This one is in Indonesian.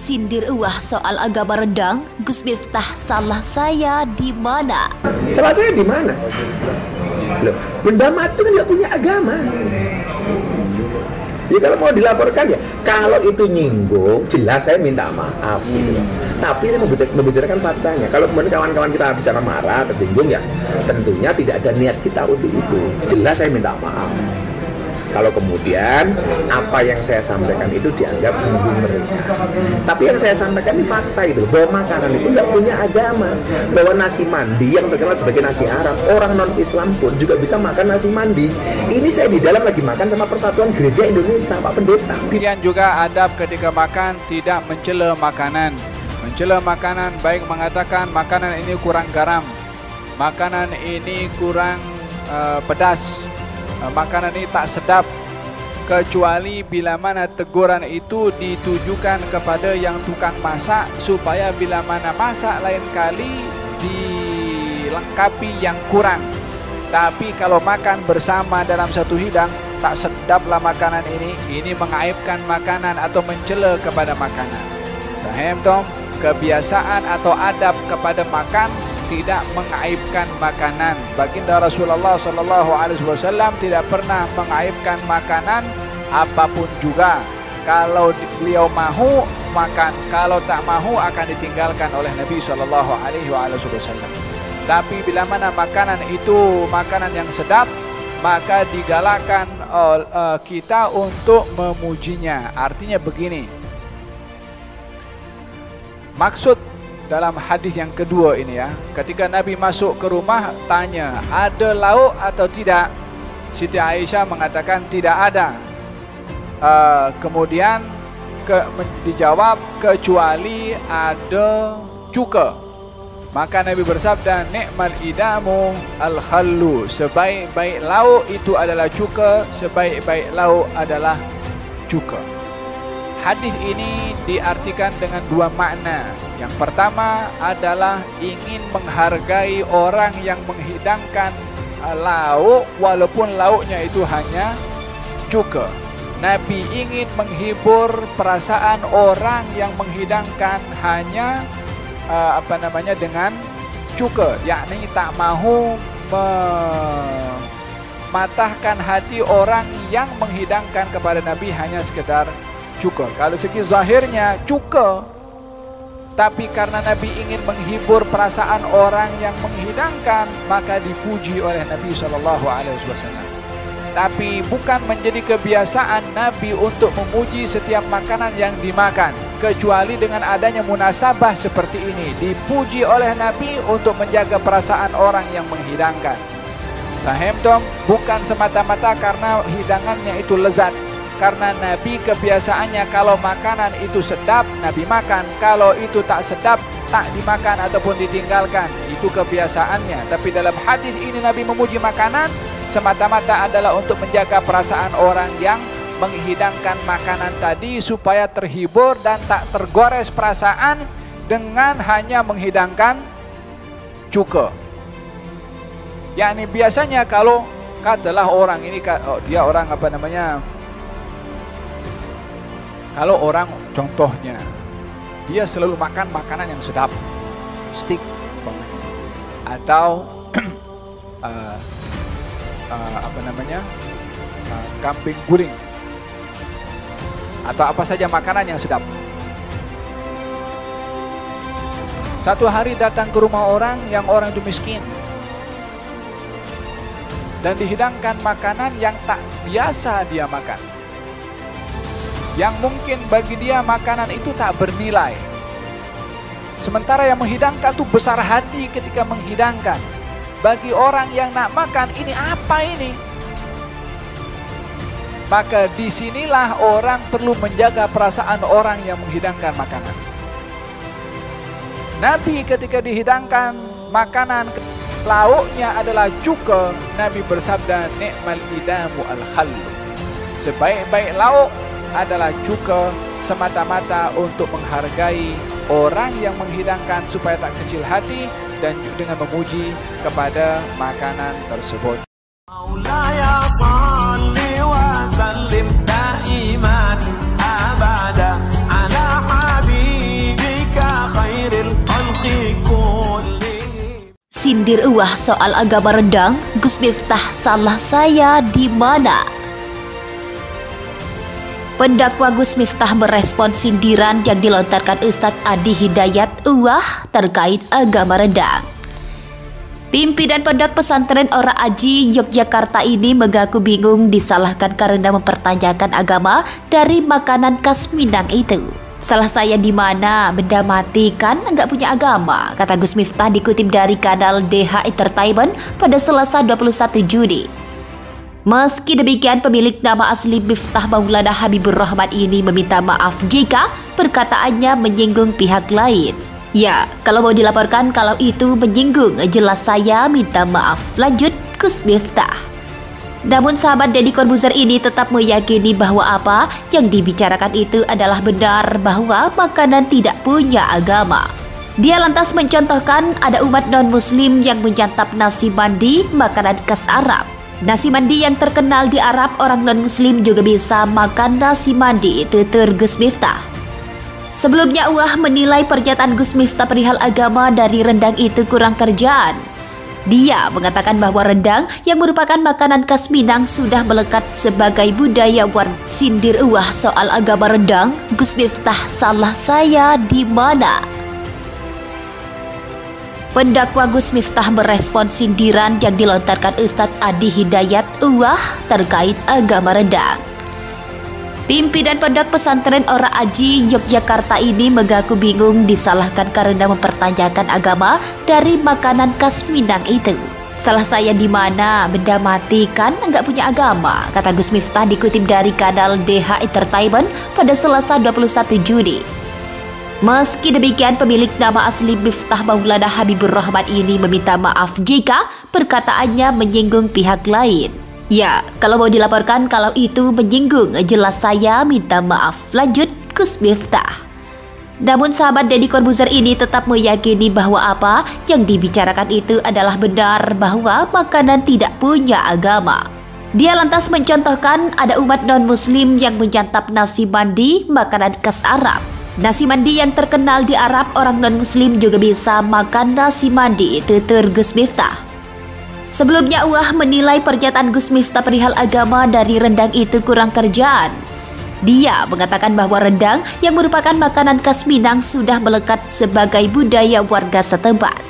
Sindir uah soal agama rendang, Gus Miftah salah saya di mana? Salah saya di mana? Loh, benda mati kan nggak punya agama. Ya kalau mau dilaporkan ya, kalau itu nyinggung, jelas saya minta maaf gitu. Tapi saya membicarakan faktanya. Kalau kemudian kawan-kawan kita bisa marah, tersinggung ya, tentunya tidak ada niat kita untuk itu. Jelas saya minta maaf. Kalau kemudian apa yang saya sampaikan itu dianggap menyinggung mereka. Tapi yang saya sampaikan ini fakta itu, bahwa makanan itu nggak punya agama. Bahwa nasi mandi yang terkenal sebagai nasi Arab, orang non-Islam pun juga bisa makan nasi mandi. Ini saya di dalam lagi makan sama Persatuan Gereja Indonesia, Pak Pendeta. Kemudian juga adab ketika makan, tidak mencela makanan. Mencela makanan baik mengatakan makanan ini kurang garam, makanan ini kurang pedas, makanan ini tak sedap, kecuali bila mana teguran itu ditujukan kepada yang tukang masak, supaya bila mana masak lain kali dilengkapi yang kurang. Tapi kalau makan bersama dalam satu hidang, tak sedaplah makanan ini mengaibkan makanan atau mencela kepada makanan. Paham tom? Kebiasaan atau adab kepada makan tidak mengaibkan makanan. Baginda Rasulullah SAW tidak pernah mengaibkan makanan apapun juga. Kalau beliau mahu makan, kalau tak mahu akan ditinggalkan oleh Nabi SAW. Tapi bila mana makanan itu makanan yang sedap, maka digalakkan kita untuk memujinya. Artinya begini, maksud dalam hadis yang kedua ini ya, ketika Nabi masuk ke rumah tanya, ada lauk atau tidak? Siti Aisyah mengatakan tidak ada. Kemudian dijawab kecuali ada cuka. Maka Nabi bersabda, nikmal idamu al-khallu, sebaik-baik lauk itu adalah cuka, sebaik-baik lauk adalah cuka. Hadis ini diartikan dengan dua makna. Yang pertama adalah ingin menghargai orang yang menghidangkan lauk walaupun lauknya itu hanya cuka. Nabi ingin menghibur perasaan orang yang menghidangkan hanya dengan cuka, yakni tak mahu mematahkan hati orang yang menghidangkan kepada Nabi hanya sekedar cuka. Kalau segi zahirnya cuka, tapi karena Nabi ingin menghibur perasaan orang yang menghidangkan, maka dipuji oleh Nabi SAW. Tapi bukan menjadi kebiasaan Nabi untuk memuji setiap makanan yang dimakan, kecuali dengan adanya munasabah seperti ini, dipuji oleh Nabi untuk menjaga perasaan orang yang menghidangkan. Paham dong? Bukan semata-mata karena hidangannya itu lezat. Karena Nabi kebiasaannya kalau makanan itu sedap, Nabi makan. Kalau itu tak sedap, tak dimakan ataupun ditinggalkan. Itu kebiasaannya. Tapi dalam hadis ini Nabi memuji makanan semata-mata adalah untuk menjaga perasaan orang yang menghidangkan makanan tadi supaya terhibur dan tak tergores perasaan dengan hanya menghidangkan cuka. Yakni biasanya kalau katalah orang ini, dia orang kalau orang contohnya dia selalu makan makanan yang sedap, steak atau kambing guling atau apa saja makanan yang sedap. Satu hari datang ke rumah orang yang orang itu miskin dan dihidangkan makanan yang tak biasa dia makan, yang mungkin bagi dia makanan itu tak bernilai. Sementara yang menghidangkan itu besar hati ketika menghidangkan. Bagi orang yang nak makan, ini apa ini? Maka disinilah orang perlu menjaga perasaan orang yang menghidangkan makanan. Nabi ketika dihidangkan makanan, lauknya adalah cuka, Nabi bersabda, nikmal idamu al-khallu, sebaik-baik lauk adalah cuka, semata-mata untuk menghargai orang yang menghidangkan supaya tak kecil hati dan dengan memuji kepada makanan tersebut. Maulaya salli wa sallim daiman abada ala habib Sindir uah soal agama rendang, Gus Miftah salah saya di mana? Pendakwa Gus Miftah merespon sindiran yang dilontarkan Ustadz Adi Hidayat uah terkait agama rendang. Pimpinan Pondok Pesantren Ora Aji Yogyakarta ini mengaku bingung disalahkan karena mempertanyakan agama dari makanan khas Minang itu. Salah saya di mana? Benda mati kan nggak punya agama, kata Gus Miftah dikutip dari kanal DH Entertainment pada Selasa 21 Juni. Meski demikian, pemilik nama asli Miftah Maulana Habibur Rahman ini meminta maaf jika perkataannya menyinggung pihak lain. Ya, kalau mau dilaporkan kalau itu menyinggung, jelas saya minta maaf, lanjut Gus Miftah. Namun sahabat Deddy Corbuzier ini tetap meyakini bahwa apa yang dibicarakan itu adalah benar, bahwa makanan tidak punya agama. Dia lantas mencontohkan ada umat non-muslim yang menyantap nasi mandi, makanan khas Arab. Nasi mandi yang terkenal di Arab, orang non-muslim juga bisa makan nasi mandi, tutur Gus Miftah. Sebelumnya uah menilai pernyataan Gus Miftah perihal agama dari rendang itu kurang kerjaan. Dia mengatakan bahwa rendang yang merupakan makanan khas Minang sudah melekat sebagai budaya warga. Sindir uah soal agama rendang, Gus Miftah salah saya di mana? Pendakwa Gus Miftah merespon sindiran yang dilontarkan Ustadz Adi Hidayat uah terkait agama rendang. Pimpinan Pondok Pesantren Ora Aji Yogyakarta ini mengaku bingung disalahkan karena mempertanyakan agama dari makanan khas Minang itu. Salah saya di mana? Benda mati kan nggak punya agama, kata Gus Miftah dikutip dari kanal DH Entertainment pada Selasa 21 Juni. Meski demikian, pemilik nama asli Miftah Maulana Habibur Rahman ini meminta maaf jika perkataannya menyinggung pihak lain. Ya, kalau mau dilaporkan kalau itu menyinggung, jelas saya minta maaf, lanjut Gus Miftah. Namun sahabat Deddy Corbuzier ini tetap meyakini bahwa apa yang dibicarakan itu adalah benar, bahwa makanan tidak punya agama. Dia lantas mencontohkan ada umat non-muslim yang menyantap nasi mandi, makanan khas Arab. Nasi mandi yang terkenal di Arab, orang non-muslim juga bisa makan nasi mandi, tutur Gus Miftah. Sebelumnya uah menilai pernyataan Gus Miftah perihal agama dari rendang itu kurang kerjaan. Dia mengatakan bahwa rendang yang merupakan makanan khas Minang sudah melekat sebagai budaya warga setempat.